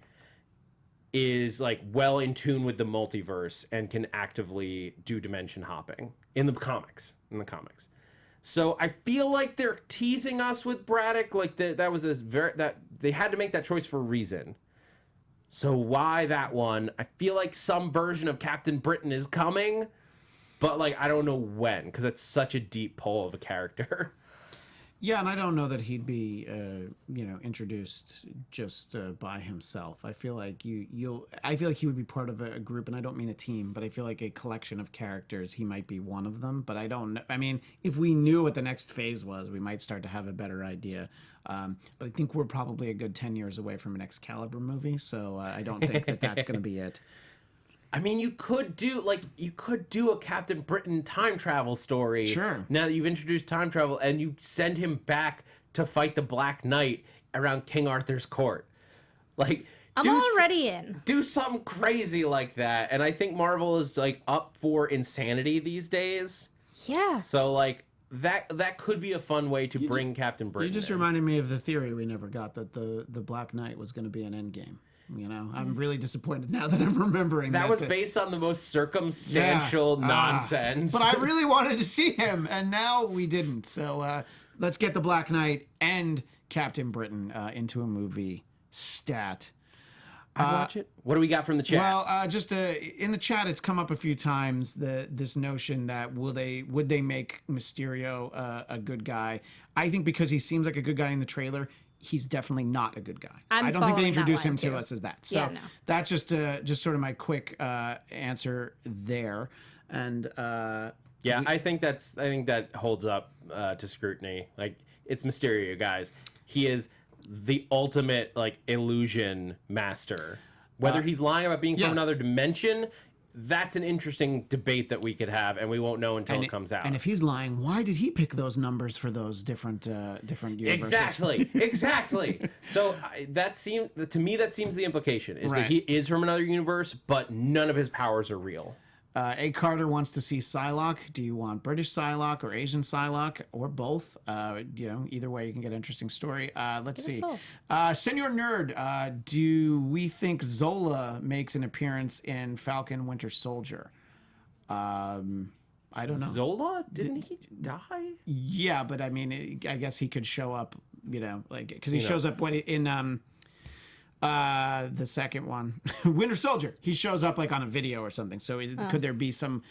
is like well in tune with the multiverse and can actively do dimension hopping in the comics. So I feel like they're teasing us with Braddock. Like that was that they had to make that choice for a reason. So why that one? I feel like some version of Captain Britain is coming, but like I don't know when, because it's such a deep pull of a character. Yeah, and I don't know that he'd be, introduced just by himself. I feel like I feel like he would be part of a group, and I don't mean a team, but I feel like a collection of characters. He might be one of them, but I don't know. I mean, if we knew what the next phase was, we might start to have a better idea. But I think we're probably a good 10 years away from an Excalibur movie, so I don't think that's going to be it. I mean, you could do a Captain Britain time travel story. Sure. Now that you've introduced time travel, and you send him back to fight the Black Knight around King Arthur's court. Like, I'm already in. Do something crazy like that. And I think Marvel is like up for insanity these days. Yeah. So like that could be a fun way to bring Captain Britain. You just reminded me of the theory we never got, that the Black Knight was going to be an Endgame. You know, I'm really disappointed now that I'm remembering that was based on the most circumstantial nonsense. But I really wanted to see him, and now we didn't. So let's get the Black Knight and Captain Britain into a movie. Stat. I watch it. What do we got from the chat? Well, just in the chat, it's come up a few times, this notion that would they make Mysterio a good guy? I think because he seems like a good guy in the trailer, he's definitely not a good guy. I don't think they introduce him to us as that. So that's just sort of my quick answer there. And I think that holds up to scrutiny. Like, it's Mysterio, guys. He is the ultimate like illusion master. Whether he's lying about being from another dimension, that's an interesting debate that we could have, and we won't know until it comes out. And if he's lying, why did he pick those numbers for those different universes? Exactly. So that seems the implication is that he is from another universe, but none of his powers are real. A. Carter wants to see Psylocke. Do you want British Psylocke or Asian Psylocke or both? Either way, you can get an interesting story. Let's see. Senor Nerd, do we think Zola makes an appearance in Falcon Winter Soldier? I don't know. Zola? Didn't he die? Yeah, but I mean, I guess he could show up, because he shows up in the second one, Winter Soldier. He shows up like on a video or something. So could there be some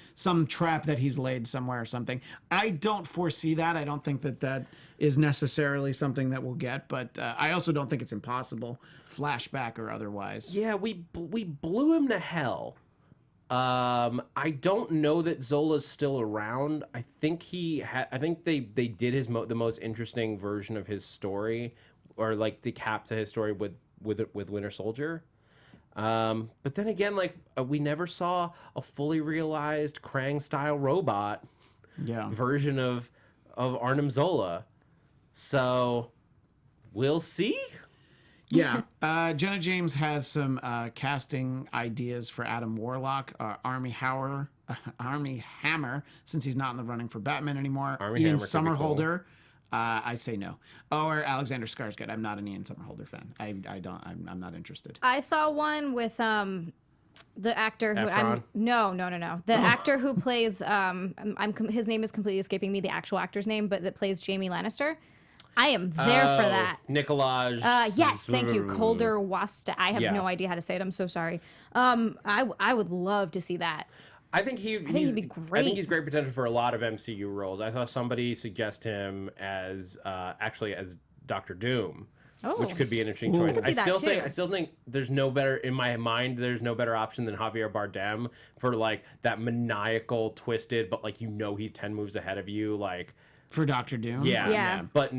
trap that he's laid somewhere or something? I don't foresee that. I don't think that is necessarily something that we'll get. But I also don't think it's impossible, flashback or otherwise. Yeah, we blew him to hell. I don't know that Zola's still around. I think I think they did the most interesting version of his story, or like the cap to his story with Winter Soldier. But then again, we never saw a fully realized Krang style robot version of Arnim Zola. So we'll see. Yeah. Jenna James has some casting ideas for Adam Warlock, Armie Hammer, since he's not in the running for Batman anymore. Ian Somerhalder. I say no. Or Alexander Skarsgård. I'm not an Ian Somerhalder fan. I'm not interested. I saw one with the actor who Efron? No. The actor who plays his name is completely escaping me, the actual actor's name, but that plays Jaime Lannister. I am there for that. Nikolaj. Yes, thank you. Colder Wasta. I have Yeah. no idea how to say it. I'm so sorry. I would love to see that. I think he'd be great. I think he's great potential for a lot of MCU roles. I saw somebody suggest him as actually as Doctor Doom, which could be an interesting choice. I could see that, I still think there's no better in my mind. There's no better option than Javier Bardem for like that maniacal, twisted, but like he's 10 moves ahead of you, like For Doctor Doom? Yeah. But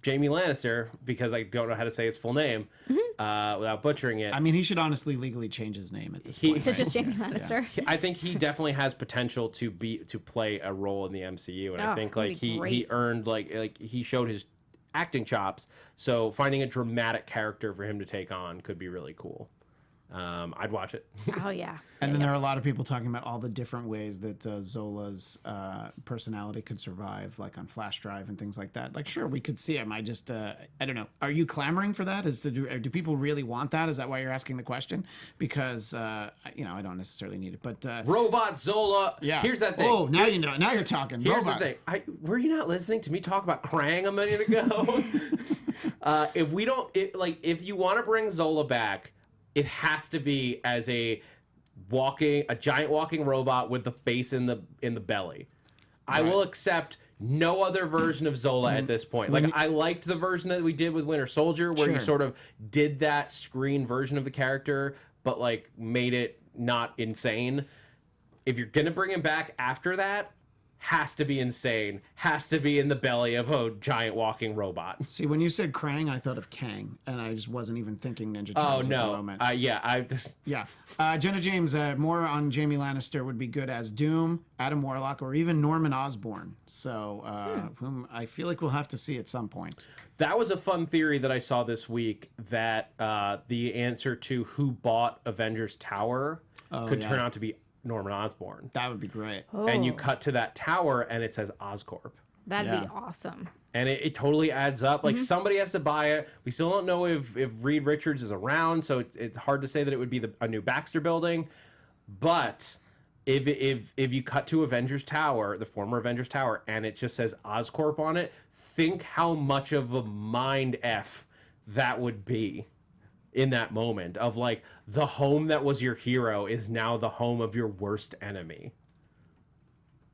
Jamie Lannister, because I don't know how to say his full name without butchering it. I mean, he should honestly legally change his name at this point. To just Jamie Lannister. I think he definitely has potential to play a role in the MCU, and I think like that'd be he great. earned like he showed his acting chops. So finding a dramatic character for him to take on could be really cool. I'd watch it. Oh, yeah. And then there are a lot of people talking about all the different ways that Zola's personality could survive, like on flash drive and things like that. Like, sure, we could see him. I just, I don't know. Are you clamoring for that? Do people really want that? Is that why you're asking the question? Because, I don't necessarily need it. But Robot Zola. yeah. Here's that thing. Oh, now you know. Now you're talking. Here's Robot. the thing. Were you not listening to me talk about Krang a minute ago? If you want to bring Zola back, it has to be as a giant walking robot with the face in the belly. I will accept no other version of Zola at this point. Like, I liked the version that we did with Winter Soldier, where you sort of did that screen version of the character, but like made it not insane. If you're gonna bring him back after that, has to be insane, has to be in the belly of a giant walking robot. See, when you said Krang, I thought of Kang, and I just wasn't even thinking Ninja Turtles at the moment. Yeah. Jenna James, more on Jamie Lannister would be good as Doom, Adam Warlock, or even Norman Osborn. So, whom I feel like we'll have to see at some point. That was a fun theory that I saw this week, that the answer to who bought Avengers Tower could turn out to be Norman Osborn. That would be great. And you cut to that tower and it says Oscorp. That'd be awesome. And it totally adds up. Like, somebody has to buy it. We still don't know if Reed Richards is around, so it's hard to say that it would be a new Baxter building. But if you cut to Avengers Tower, the former Avengers Tower, and it just says Oscorp on it, think how much of a mind F that would be in that moment of like, the home that was your hero is now the home of your worst enemy.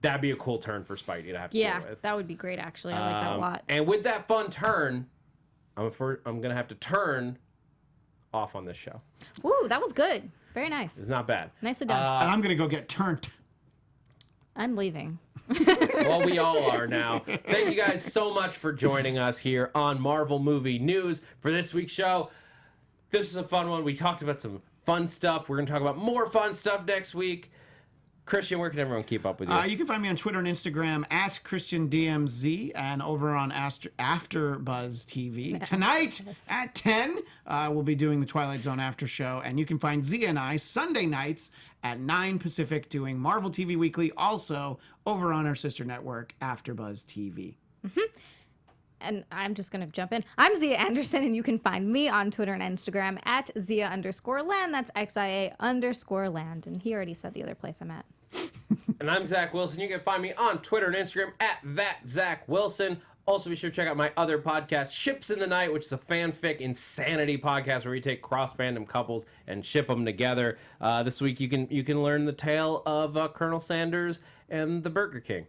That'd be a cool turn for Spidey to have to deal with. That would be great, actually. I like that a lot. And with that fun turn, I'm gonna have to turn off on this show. Ooh, that was good. Very nice. It's not bad. Nicely done. And I'm going to go get turned. I'm leaving. Well, we all are now. Thank you guys so much for joining us here on Marvel Movie News for this week's show. This is a fun one. We talked about some fun stuff. We're going to talk about more fun stuff next week. Christian, where can everyone keep up with you? You can find me on Twitter and Instagram at ChristianDMZ, and over on AfterBuzz TV. Tonight at 10, we'll be doing the Twilight Zone after show, and you can find Zia and I Sunday nights at 9 Pacific doing Marvel TV Weekly, also over on our sister network, AfterBuzz TV. And I'm just going to jump in. I'm Xia Anderson, and you can find me on Twitter and Instagram at Xia_land. That's XIA_land. And he already said the other place I'm at. And I'm Zach Wilson. You can find me on Twitter and Instagram at @ThatZachWilson. Also, be sure to check out my other podcast, Ships in the Night, which is a fanfic insanity podcast where we take cross-fandom couples and ship them together. This week, you can learn the tale of Colonel Sanders and the Burger King.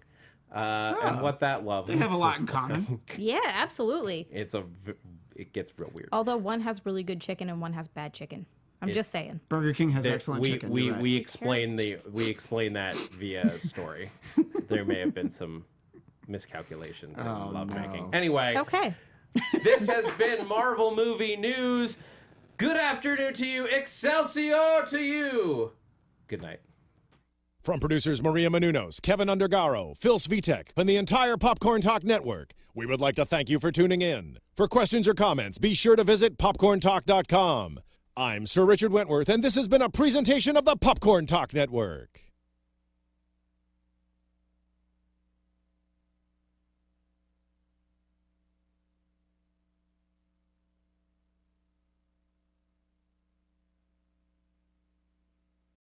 And what that love. They have a lot in common. Yeah, absolutely. It gets real weird. Although one has really good chicken and one has bad chicken. I'm just saying. Burger King has excellent chicken. We explain that via story. There may have been some miscalculations in lovemaking. Anyway, Okay. this has been Marvel Movie News. Good afternoon to you. Excelsior to you. Good night. From producers Maria Menounos, Kevin Undergaro, Phil Svitek, and the entire Popcorn Talk Network, we would like to thank you for tuning in. For questions or comments, be sure to visit popcorntalk.com. I'm Sir Richard Wentworth, and this has been a presentation of the Popcorn Talk Network.